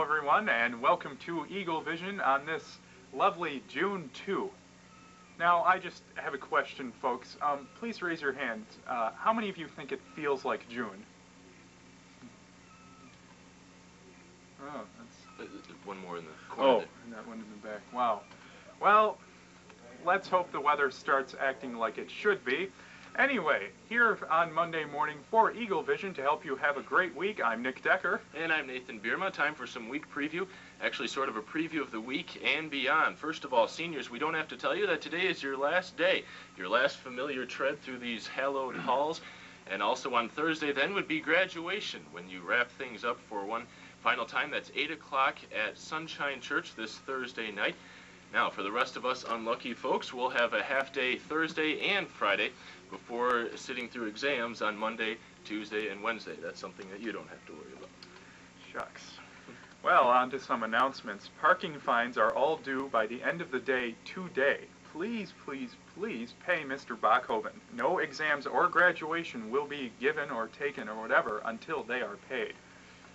everyone, and welcome to Eaglevision on this lovely June 2. Now, I just have a question, folks. Please raise your hands. How many of you think it feels like June? Oh, that's... One more in the corner. Oh, and that one in the back. Wow. Well, let's hope the weather starts acting like it should be. Anyway, here on Monday morning for Eaglevision to help you have a great week, I'm Nick Dekker. And I'm Nathan Bierma. Time for some week preview. Actually, sort of a preview of the week and beyond. First of all, seniors, we don't have to tell you that today is your last day, your last familiar tread through these hallowed halls. And also on Thursday then would be graduation, when you wrap things up for one final time. That's 8 o'clock at Sunshine Church this Thursday night. Now, for the rest of us unlucky folks, we'll have a half-day Thursday and Friday before sitting through exams on Monday, Tuesday, and Wednesday. That's something that you don't have to worry about. Shucks. Well, on to some announcements. Parking fines are all due by the end of the day today. Please, please, please pay Mr. Bachhoven. No exams or graduation will be given or taken or whatever until they are paid.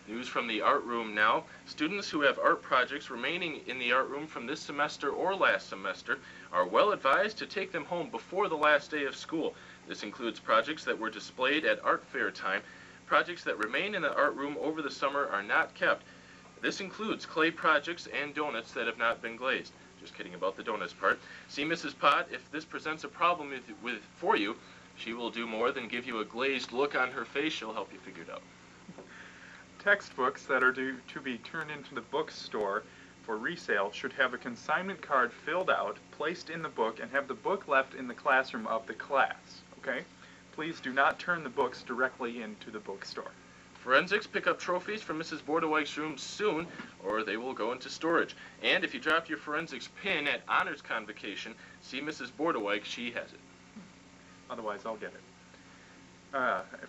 News from the art room now. Students who have art projects remaining in the art room from this semester or last semester are well advised to take them home before the last day of school. This includes projects that were displayed at art fair time. Projects that remain in the art room over the summer are not kept. This includes clay projects and donuts that have not been glazed. Just kidding about the donuts part. See Mrs. Pott if this presents a problem for you. She will do more than give you a glazed look on her face. She'll help you figure it out. Textbooks that are due to be turned into the bookstore for resale should have a consignment card filled out, placed in the book, and have the book left in the classroom of the class. Okay? Please do not turn the books directly into the bookstore. Forensics, pick up trophies from Mrs. Bordewijk's room soon, or they will go into storage. And if you dropped your forensics pin at Honors Convocation, see Mrs. Bordewijk, she has it. Otherwise, I'll get it.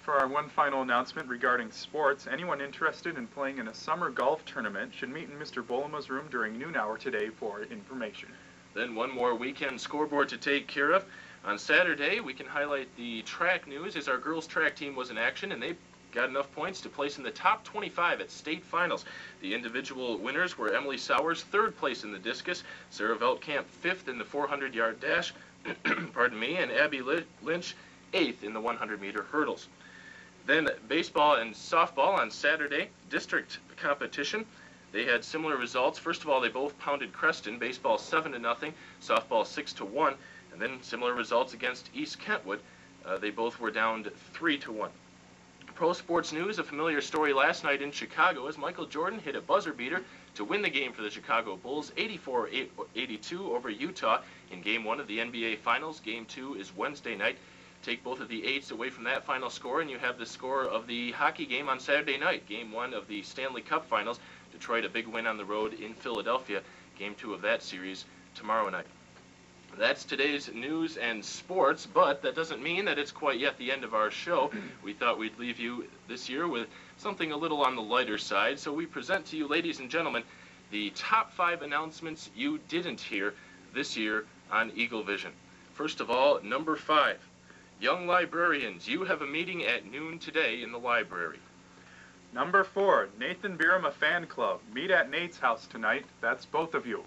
For our one final announcement regarding sports, anyone interested in playing in a summer golf tournament should meet in Mr. Bolema's room during noon hour today for information. Then one more weekend scoreboard to take care of. On Saturday, we can highlight the track news as our girls track team was in action and they got enough points to place in the top 25 at state finals. The individual winners were Emily Sowers, 3rd place in the discus, Sarah Veldkamp, 5th in the 400-yard dash, pardon me, and Abby Lynch, 8th in the 100-meter hurdles. Then baseball and softball on Saturday, district competition. They had similar results. First of all, they both pounded Creston, baseball 7-0, softball 6-1, and then similar results against East Kentwood. They both were downed 3-1. Pro sports news, a familiar story last night in Chicago as Michael Jordan hit a buzzer beater to win the game for the Chicago Bulls, 84-82 over Utah in Game 1 of the NBA Finals. Game 2 is Wednesday night. Take both of the 8s away from that final score, and you have the score of the hockey game on Saturday night, Game 1 of the Stanley Cup Finals. Detroit, a big win on the road in Philadelphia. Game 2 of that series tomorrow night. That's today's news and sports, but that doesn't mean that it's quite yet the end of our show. We thought we'd leave you this year with something a little on the lighter side, so we present to you, ladies and gentlemen, the top 5 announcements you didn't hear this year on Eaglevision. First of all, number 5. Young librarians, you have a meeting at noon today in the library. Number 4, Nathan Bierma Fan Club. Meet at Nate's house tonight. That's both of you.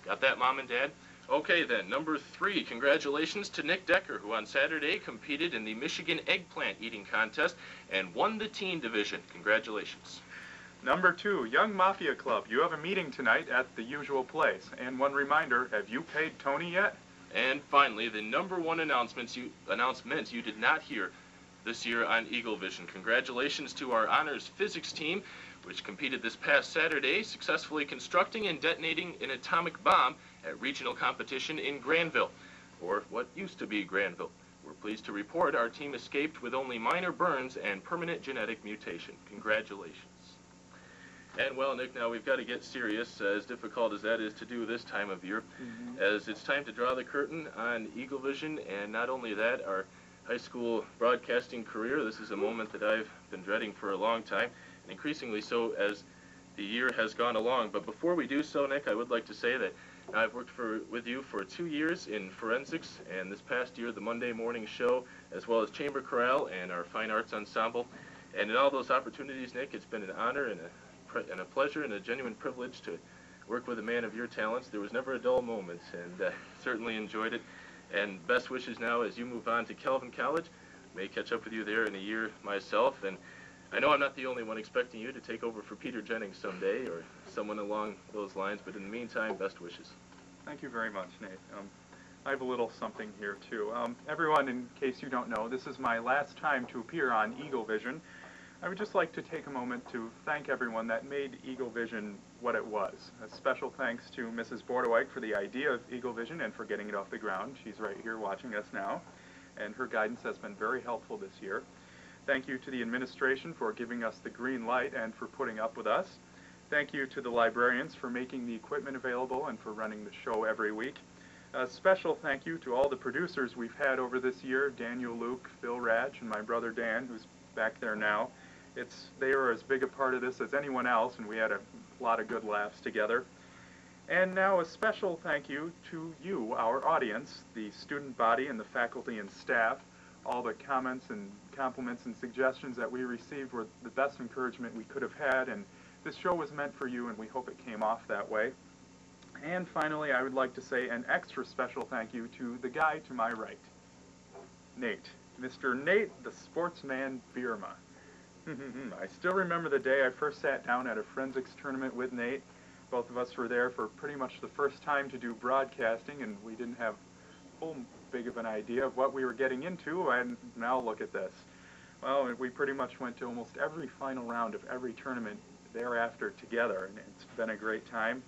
Got that, Mom and Dad? Okay then, number 3, congratulations to Nick Dekker, who on Saturday competed in the Michigan Eggplant Eating Contest and won the teen division. Congratulations. Number 2, Young Mafia Club. You have a meeting tonight at the usual place. And one reminder, have you paid Tony yet? And finally, the number 1 announcement you did not hear this year on Eaglevision. Congratulations to our honors physics team, which competed this past Saturday, successfully constructing and detonating an atomic bomb at regional competition in Granville, or what used to be Granville. We're pleased to report our team escaped with only minor burns and permanent genetic mutation. Congratulations. And well, Nick, now we've got to get serious, as difficult as that is to do this time of year, as it's time to draw the curtain on Eaglevision, and not only that, our high school broadcasting career. This is a moment that I've been dreading for a long time, and increasingly so as the year has gone along. But before we do so, Nick, I would like to say that I've worked with you for 2 years in forensics, and this past year the Monday morning show, as well as chamber chorale and our fine arts ensemble. And in all those opportunities, Nick, it's been an honor and a a pleasure and a genuine privilege to work with a man of your talents. There was never a dull moment, and certainly enjoyed it. And best wishes now as you move on to Calvin College. May catch up with you there in a year myself, and I know I'm not the only one expecting you to take over for Peter Jennings someday, or someone along those lines, but in the meantime, best wishes. Thank you very much, Nate. I have a little something here, too. Everyone, in case you don't know, this is my last time to appear on Eaglevision. I would just like to take a moment to thank everyone that made Eaglevision what it was. A special thanks to Mrs. Bordewijk for the idea of Eaglevision and for getting it off the ground. She's right here watching us now, and her guidance has been very helpful this year. Thank you to the administration for giving us the green light and for putting up with us. Thank you to the librarians for making the equipment available and for running the show every week. A special thank you to all the producers we've had over this year, Daniel Luke, Phil Ratch, and my brother Dan, who's back there now. They were as big a part of this as anyone else, and we had a lot of good laughs together. And now a special thank you to you, our audience, the student body and the faculty and staff. All the comments and compliments and suggestions that we received were the best encouragement we could have had, and this show was meant for you, and we hope it came off that way. And finally, I would like to say an extra special thank you to the guy to my right, Nate. Mr. Nate, the sportsman Bierma. I still remember the day I first sat down at a forensics tournament with Nate. Both of us were there for pretty much the first time to do broadcasting, and we didn't have a whole big of an idea of what we were getting into, and now look at this. Well, we pretty much went to almost every final round of every tournament thereafter together, and it's been a great time.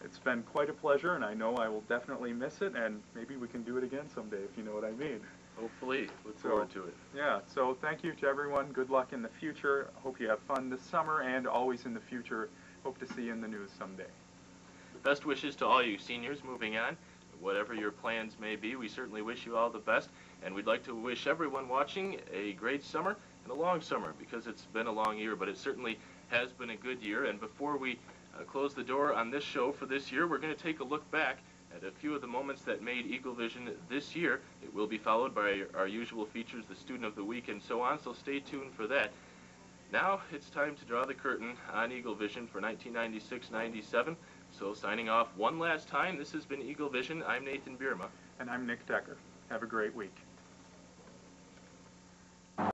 It's been quite a pleasure, and I know I will definitely miss it, and maybe we can do it again someday, if you know what I mean. Hopefully. Look forward to it. Yeah, so thank you to everyone. Good luck in the future. Hope you have fun this summer, and always in the future. Hope to see you in the news someday. Best wishes to all you seniors moving on. Whatever your plans may be, we certainly wish you all the best, and we'd like to wish everyone watching a great summer and a long summer, because it's been a long year, but it certainly has been a good year. And before we close the door on this show for this year, we're going to take a look back at a few of the moments that made Eaglevision this year. It will be followed by our usual features, the Student of the Week, and so on, so stay tuned for that. Now it's time to draw the curtain on Eaglevision for 1996-97. So signing off one last time, this has been Eaglevision. I'm Nathan Bierma. And I'm Nick Dekker. Have a great week.